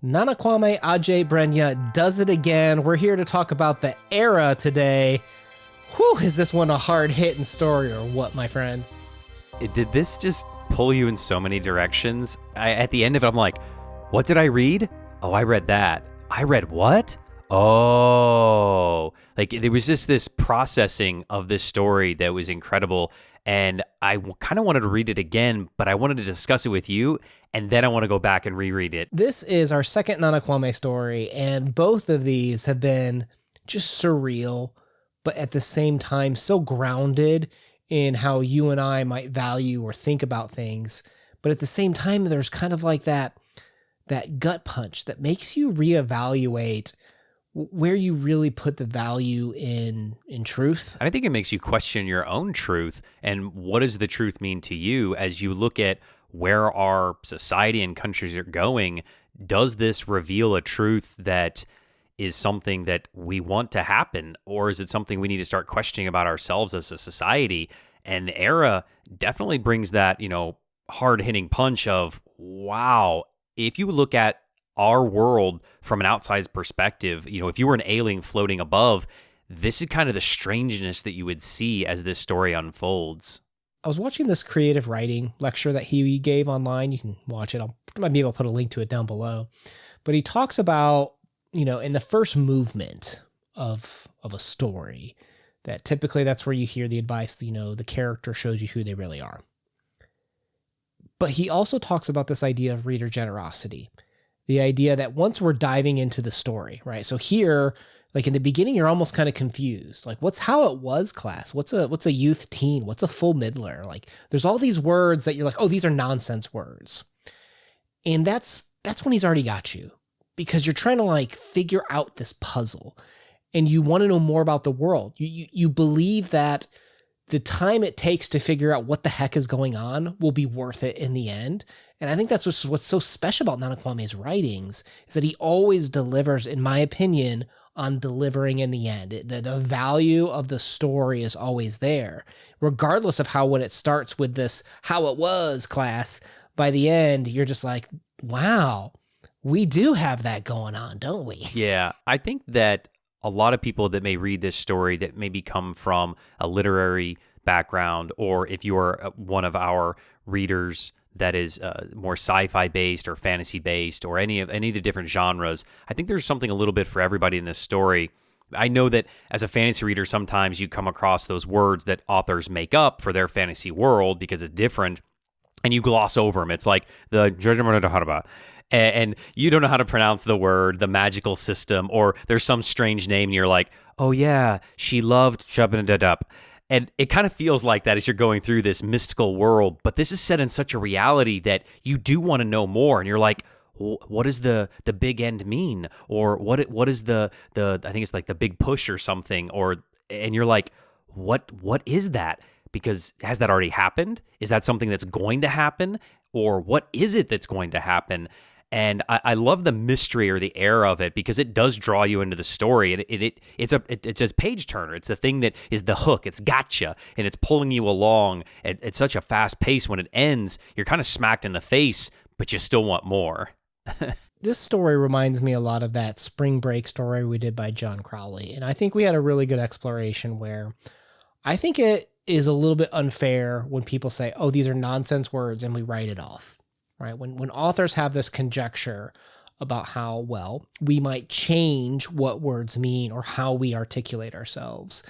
Nana Kwame Adjei-Brenyah does it again. We're here to talk about the era today. Whew, is this one a hard-hitting story or what, my friend? Did this just pull you in so many directions? At the end of it, I'm like, what did I read? Oh, I read that. I read what? Oh, like there was just this processing of this story that was incredible. And I kind of wanted to read it again, but I wanted to discuss it with you. And then I want to go back and reread it. This is our second Nana Kwame story, and both of these have been just surreal, but at the same time so grounded in how you and I might value or think about things. But at the same time, there's kind of like that gut punch that makes you reevaluate where you really put the value in truth. And I think it makes you question your own truth and what does the truth mean to you as you look at where our society and countries are going. Does this reveal a truth that is something that we want to happen, or is it something we need to start questioning about ourselves as a society? And the era definitely brings that, hard-hitting punch of, wow, if you look at our world from an outside perspective, if you were an alien floating above, this is kind of the strangeness that you would see as this story unfolds. I was watching this creative writing lecture that he gave online. You can watch it. I might be able to put a link to it down below. But he talks about, in the first movement of a story, that typically that's where you hear the advice, the character shows you who they really are. But he also talks about this idea of reader generosity. The idea that once we're diving into the story, right? So here, like in the beginning, you're almost kind of confused. Like, what's how it was class? What's a youth teen? What's a full middler? Like, there's all these words that you're like, oh, these are nonsense words. And that's when he's already got you, because you're trying to like figure out this puzzle and you want to know more about the world. You believe that the time it takes to figure out what the heck is going on will be worth it in the end. And I think that's what's so special about Nana Kwame's writings, is that he always delivers, in my opinion, on delivering in the end. The value of the story is always there, regardless of how, when it starts with this, how it was class, by the end, you're just like, wow, we do have that going on, don't we? Yeah, I think that a lot of people that may read this story that maybe come from a literary background, or if you are one of our readers that is more sci-fi based or fantasy based or any of the different genres, I think there's something a little bit for everybody in this story. I know that as a fantasy reader, sometimes you come across those words that authors make up for their fantasy world because it's different, and you gloss over them. It's like the and you don't know how to pronounce the word, the magical system, or there's some strange name and you're like, oh yeah, she loved shabba-da-da-dup. And it kind of feels like that as you're going through this mystical world, but this is set in such a reality that you do want to know more, and you're like, what does the big end mean? Or what is the I think it's like the big push or something, and you're like, what is that? Because has that already happened? Is that something that's going to happen? Or what is it that's going to happen? And I love the mystery or the air of it, because it does draw you into the story, and it's a page turner. It's the thing that is the hook. It's gotcha, and it's pulling you along at such a fast pace. When it ends, you're kind of smacked in the face, but you still want more. This story reminds me a lot of that Spring Break story we did by John Crowley, and I think we had a really good exploration where I think it is a little bit unfair when people say, oh, these are nonsense words, and we write it off. Right? When authors have this conjecture about how, well, we might change what words mean or how we articulate ourselves.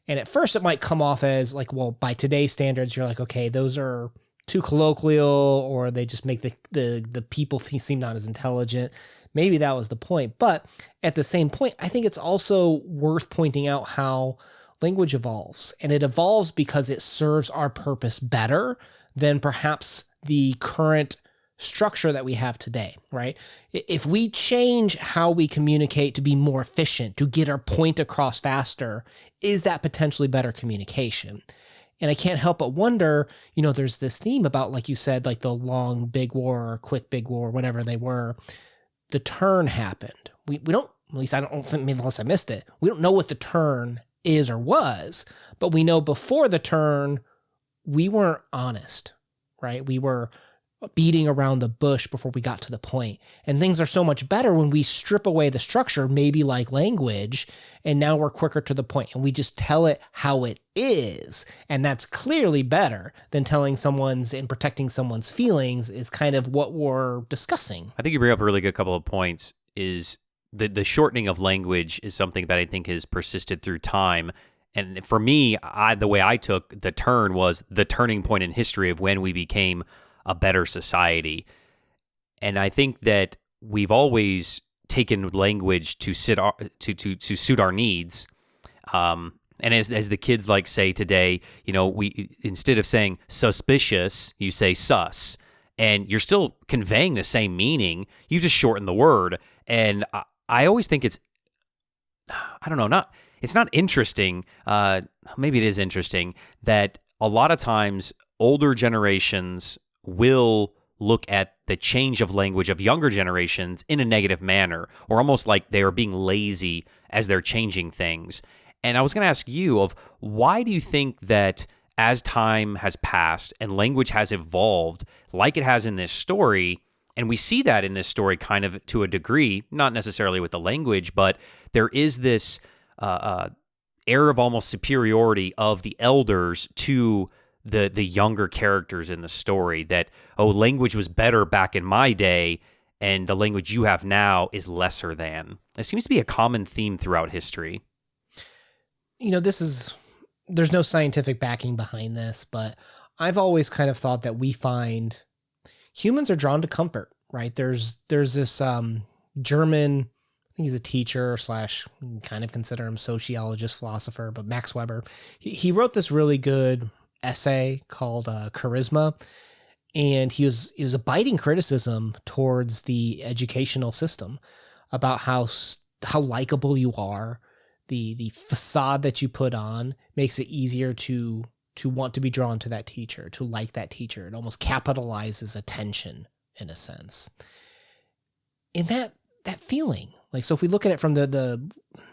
And at first it might come off as like, well, by today's standards, you're like, okay, those are too colloquial, or they just make the people seem not as intelligent. Maybe that was the point. But at the same point, I think it's also worth pointing out how language evolves. And it evolves because it serves our purpose better than perhaps the current structure that we have today, right? If we change how we communicate to be more efficient, to get our point across faster, is that potentially better communication? And I can't help but wonder, there's this theme about, like you said, like the long big war or quick big war, whatever they were, the turn happened. We don't, at least I don't think, unless I missed it, we don't know what the turn is or was, but we know before the turn, we weren't honest, right? We were beating around the bush before we got to the point. And things are so much better when we strip away the structure, maybe like language, and now we're quicker to the point and we just tell it how it is. And that's clearly better than telling someone's and protecting someone's feelings is kind of what we're discussing. I think you bring up a really good couple of points. Is the shortening of language is something that I think has persisted through time. And for me, the way I took the turn was the turning point in history of when we became a better society. And I think that we've always taken language to suit our needs. And as the kids like say today, we instead of saying suspicious, you say sus, and you're still conveying the same meaning. You just shorten the word. And I always think it's not interesting. Maybe it is interesting that a lot of times older generations will look at the change of language of younger generations in a negative manner, or almost like they are being lazy as they're changing things. And I was going to ask you of why do you think that as time has passed and language has evolved like it has in this story, and we see that in this story kind of to a degree, not necessarily with the language, but there is this air of almost superiority of the elders to the younger characters in the story, that, language was better back in my day, and the language you have now is lesser than. It seems to be a common theme throughout history. There's no scientific backing behind this, but I've always kind of thought that we find humans are drawn to comfort, right? There's this German, I think he's a teacher / kind of consider him sociologist, philosopher, but Max Weber. He wrote this really good essay called Charisma, and he was a biting criticism towards the educational system about how likable you are. The facade that you put on makes it easier to want to be drawn to that teacher, to like that teacher. It almost capitalizes attention in a sense. And that feeling, like, so if we look at it from the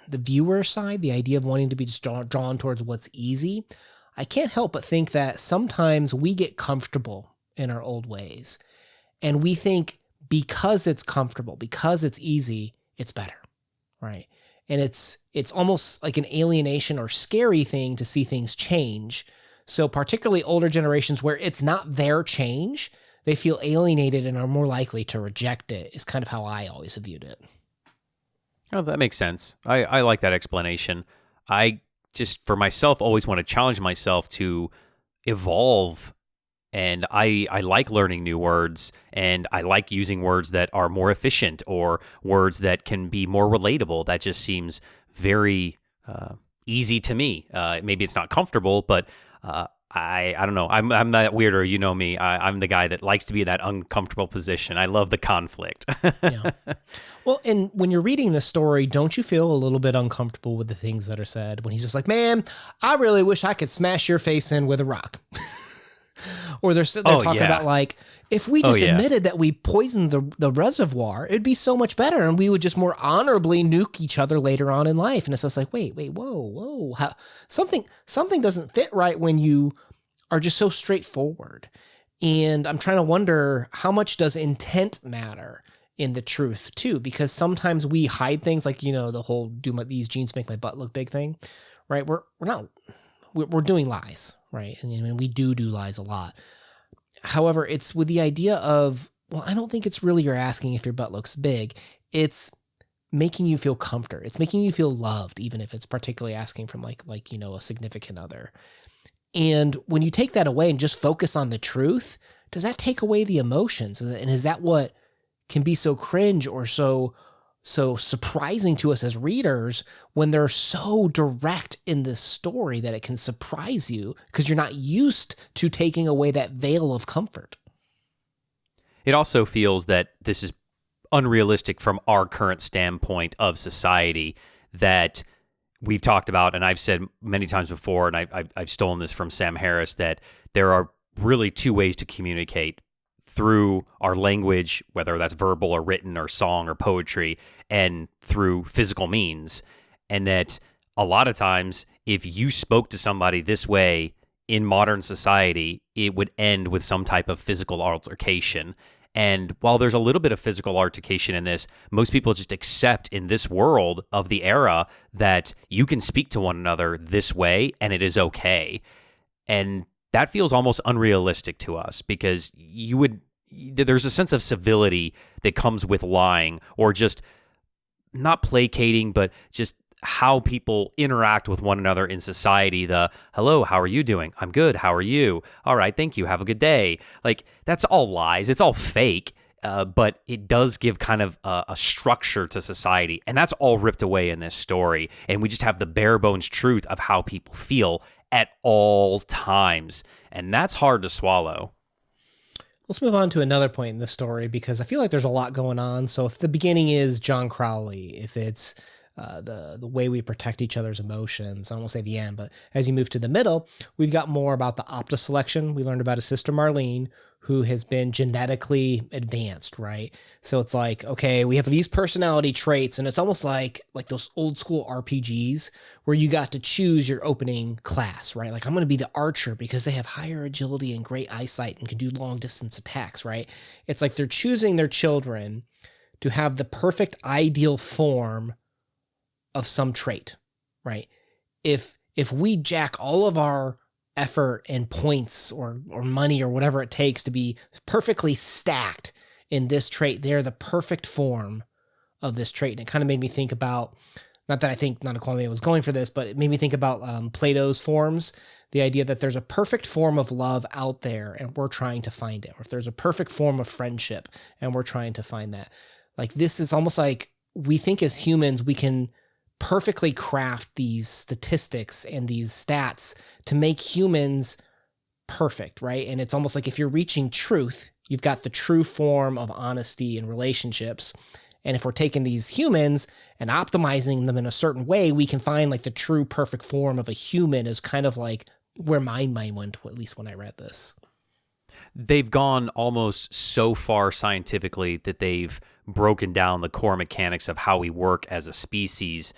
viewer side, the idea of wanting to be just drawn towards what's easy, I can't help but think that sometimes we get comfortable in our old ways, and we think because it's comfortable, because it's easy, it's better, right? And it's almost like an alienation or scary thing to see things change. So particularly older generations where it's not their change, they feel alienated and are more likely to reject it, is kind of how I always viewed it. Oh, that makes sense. I like that explanation. I just, for myself, always want to challenge myself to evolve. And I like learning new words, and I like using words that are more efficient or words that can be more relatable. That just seems very easy to me. Maybe it's not comfortable, but I don't know. I'm that weirder. You know me. I'm the guy that likes to be in that uncomfortable position. I love the conflict. Yeah. Well, and when you're reading this story, don't you feel a little bit uncomfortable with the things that are said? When he's just like, "Man, I really wish I could smash your face in with a rock." Or they're talking about, like, if we just admitted that we poisoned the reservoir, it'd be so much better, and we would just more honorably nuke each other later on in life. And it's just like, wait, whoa. Something doesn't fit right when you are just so straightforward. And I'm trying to wonder, how much does intent matter in the truth too? Because sometimes we hide things, like, the whole these jeans make my butt look big thing, right? We're doing lies, right? And we do lies a lot. However, it's with the idea of, well, I don't think it's really you're asking if your butt looks big. It's making you feel comfort. It's making you feel loved, even if it's particularly asking from like a significant other. And when you take that away and just focus on the truth, does that take away the emotions? And is that what can be so cringe or so surprising to us as readers, when they're so direct in this story that it can surprise you because you're not used to taking away that veil of comfort? It also feels that this is unrealistic from our current standpoint of society, that we've talked about, and I've said many times before, and I've stolen this from Sam Harris, that there are really two ways to communicate: through our language, whether that's verbal or written or song or poetry, and through physical means. And that a lot of times, if you spoke to somebody this way in modern society, it would end with some type of physical altercation. And while there's a little bit of physical altercation in this, most people just accept in this world of the era that you can speak to one another this way and it is okay. And that feels almost unrealistic to us because there's a sense of civility that comes with lying, or just not placating, but just how people interact with one another in society. The hello, how are you doing? I'm good. How are you? All right, thank you. Have a good day. Like, that's all lies. It's all fake. But it does give kind of a structure to society. And that's all ripped away in this story. And we just have the bare bones truth of how people feel at all times. And that's hard to swallow. Let's move on to another point in the story, because I feel like there's a lot going on. So if the beginning is John Crowley, if it's the way we protect each other's emotions, I won't say the end, but as you move to the middle, we've got more about the opta selection. We learned about his sister Marlene, who has been genetically advanced, right? So it's like, okay, we have these personality traits, and it's almost like those old school RPGs where you got to choose your opening class, right? Like, I'm going to be the archer because they have higher agility and great eyesight and can do long distance attacks, right? It's like they're choosing their children to have the perfect ideal form of some trait, right? If we jack all of our effort and points or money or whatever it takes to be perfectly stacked in this trait, they're the perfect form of this trait. And it kind of made me think about, not that I think Nana Kwame was going for this, but it made me think about Plato's forms, the idea that there's a perfect form of love out there and we're trying to find it. Or if there's a perfect form of friendship and we're trying to find that. Like, this is almost like we think as humans we can perfectly craft these statistics and these stats to make humans perfect, right? And it's almost like if you're reaching truth, you've got the true form of honesty in relationships. And if we're taking these humans and optimizing them in a certain way, we can find like the true perfect form of a human, is kind of like where my mind went, at least when I read this. They've gone almost so far scientifically that they've broken down the core mechanics of how we work as a species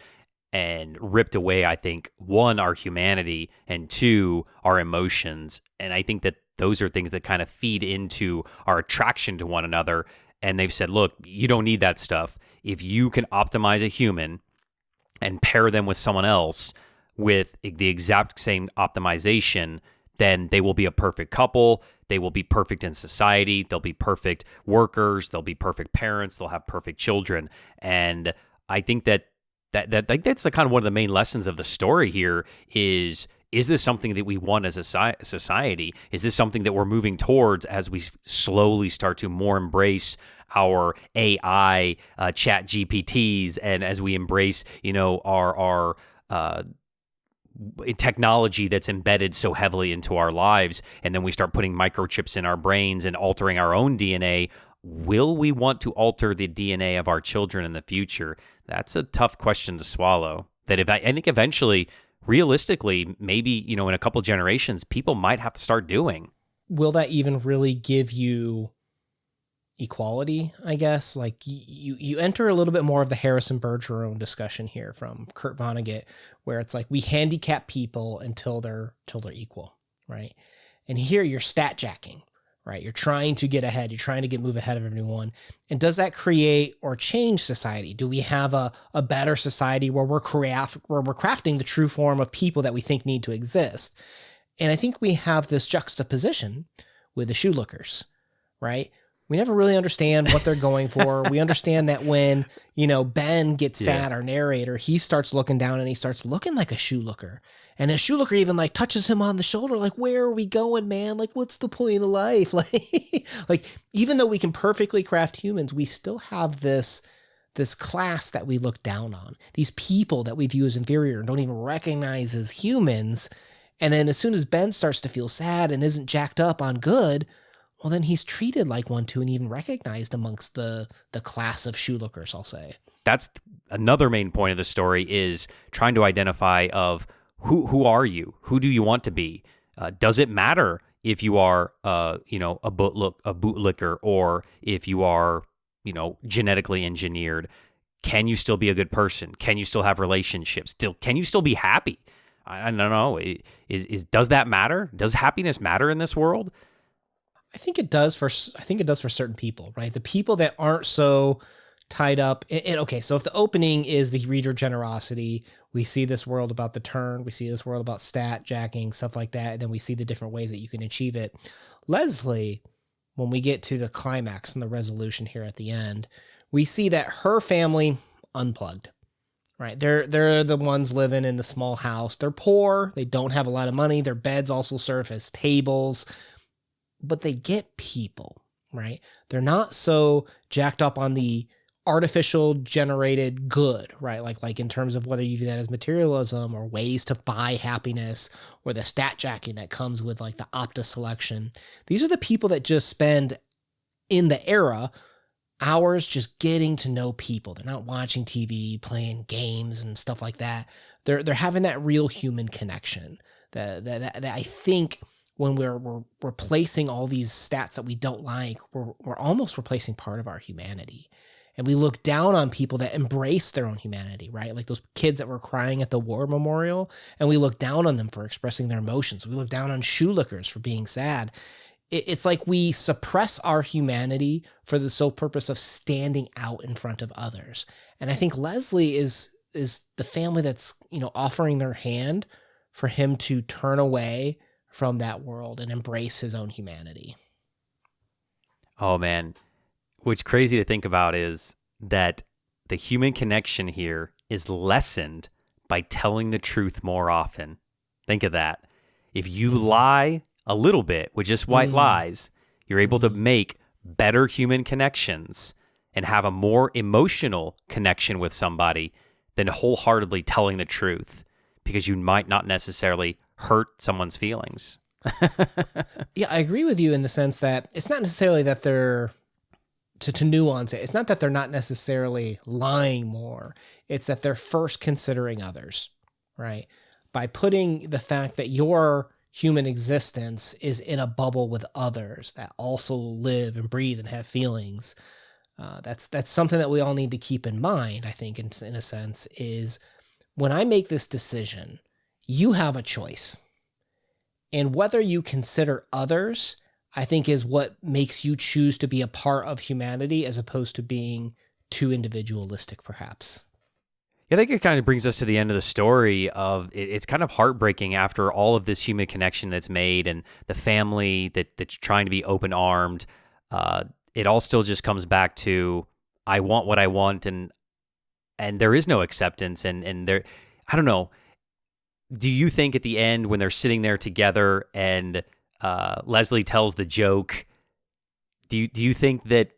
and ripped away, I think, one, our humanity, and two, our emotions. And I think that those are things that kind of feed into our attraction to one another. And they've said, look, you don't need that stuff. If you can optimize a human and pair them with someone else with the exact same optimization, then they will be a perfect couple. They will be perfect in society. They'll be perfect workers. They'll be perfect parents. They'll have perfect children. And I think that's the kind of one of the main lessons of the story here is this something that we want as a society? Is this something that we're moving towards as we slowly start to more embrace our AI, chat GPTs, and as we embrace, our technology that's embedded so heavily into our lives, and then we start putting microchips in our brains and altering our own DNA? Will we want to alter the DNA of our children in the future? That's a tough question to swallow. That I think eventually, realistically, maybe, in a couple generations, people might have to start doing. Will that even really give you equality, I guess? Like, you enter a little bit more of the Harrison Bergeron discussion here from Kurt Vonnegut, where it's like we handicap people until they're equal, right? And here you're stat jacking, right? You're trying to get ahead. You're trying to move ahead of everyone. And does that create or change society? Do we have a better society where we're crafting the true form of people that we think need to exist? And I think we have this juxtaposition with the shoe lookers, right? We never really understand what they're going for. We understand that when, Ben gets sad, our narrator, he starts looking down and he starts looking like a shoe looker. And a shoe looker even like touches him on the shoulder, like, where are we going, man? Like, what's the point of life? Like, even though we can perfectly craft humans, we still have this class that we look down on, these people that we view as inferior and don't even recognize as humans. And then as soon as Ben starts to feel sad and isn't jacked up on good, well, then he's treated like one too, and even recognized amongst the class of shoe lookers, I'll say. That's another main point of the story, is trying to identify of who are you? Who do you want to be? Does it matter if you are, a bootlicker, or if you are, genetically engineered? Can you still be a good person? Can you still have relationships? Can you still be happy? I don't know. Does that matter? Does happiness matter in this world? I think it does for certain people, right? The people that aren't so tied up in okay, so if the opening is the reader generosity, we see this world about the turn, we see this world about stat jacking, stuff like that, and then we see the different ways that you can achieve it. Leslie, when we get to the climax and the resolution here at the end, we see that her family unplugged. Right. They're the ones living in the small house. They're poor. They don't have a lot of money. Their beds also serve as tables, but they get people, right? They're not so jacked up on the artificial generated good, right? Like in terms of whether you view that as materialism or ways to buy happiness or the stat jacking that comes with like the Opta selection. These are the people that just spend in the era hours just getting to know people. They're not watching TV, playing games and stuff like that. They're having that real human connection that I think when we're replacing all these stats that we don't like, we're almost replacing part of our humanity. And we look down on people that embrace their own humanity, right? Like those kids that were crying at the war memorial, and we look down on them for expressing their emotions. We look down on shoe lickers for being sad. It's like we suppress our humanity for the sole purpose of standing out in front of others. And I think Leslie is the family that's, offering their hand for him to turn away from that world and embrace his own humanity. Oh, man. What's crazy to think about is that the human connection here is lessened by telling the truth more often. Think of that. If you lie a little bit with just white lies, you're able to make better human connections and have a more emotional connection with somebody than wholeheartedly telling the truth, because you might not necessarily hurt someone's feelings. Yeah, I agree with you in the sense that it's not necessarily that they're, to nuance it, it's not that they're not necessarily lying more. It's that they're first considering others, right? By putting the fact that your human existence is in a bubble with others that also live and breathe and have feelings. That's something that we all need to keep in mind, I think, in a sense, is when I make this decision, you have a choice. And whether you consider others, I think, is what makes you choose to be a part of humanity as opposed to being too individualistic, perhaps. I think it kind of brings us to the end of the story of it's kind of heartbreaking after all of this human connection that's made and the family that's trying to be open-armed. It all still just comes back to, I want what I want, and there is no acceptance. And there, I don't know. Do you think at the end when they're sitting there together and Leslie tells the joke, do you think that,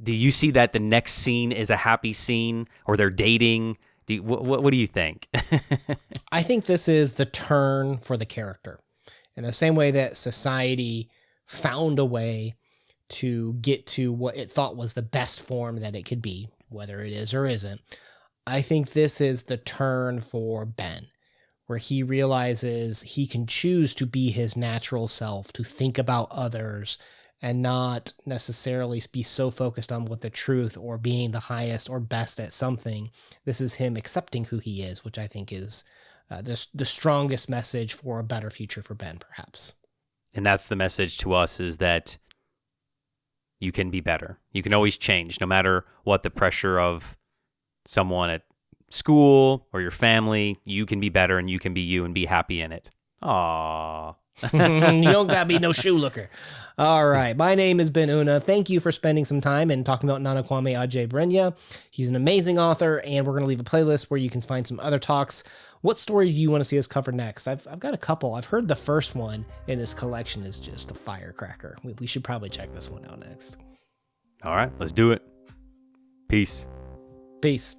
do you see that the next scene is a happy scene, or they're dating? What do you think? I think this is the turn for the character. In the same way that society found a way to get to what it thought was the best form that it could be, whether it is or isn't, I think this is the turn for Ben, where he realizes he can choose to be his natural self, to think about others, and not necessarily be so focused on what the truth or being the highest or best at something. This is him accepting who he is, which I think is the strongest message for a better future for Ben, perhaps. And that's the message to us, is that you can be better. You can always change, no matter what the pressure of someone at school or your family. You can be better, and you can be you and be happy in it. Aww. You don't gotta be no shoe looker. All right. My name is Ben Una. Thank you for spending some time and talking about Nana Kwame Adjei-Brenyah. He's an amazing author, and we're going to leave a playlist where you can find some other talks. What story do you want to see us cover next? I've got a couple. I've heard the first one in this collection is just a firecracker. We should probably check this one out next. All right, let's do it. Peace. Peace.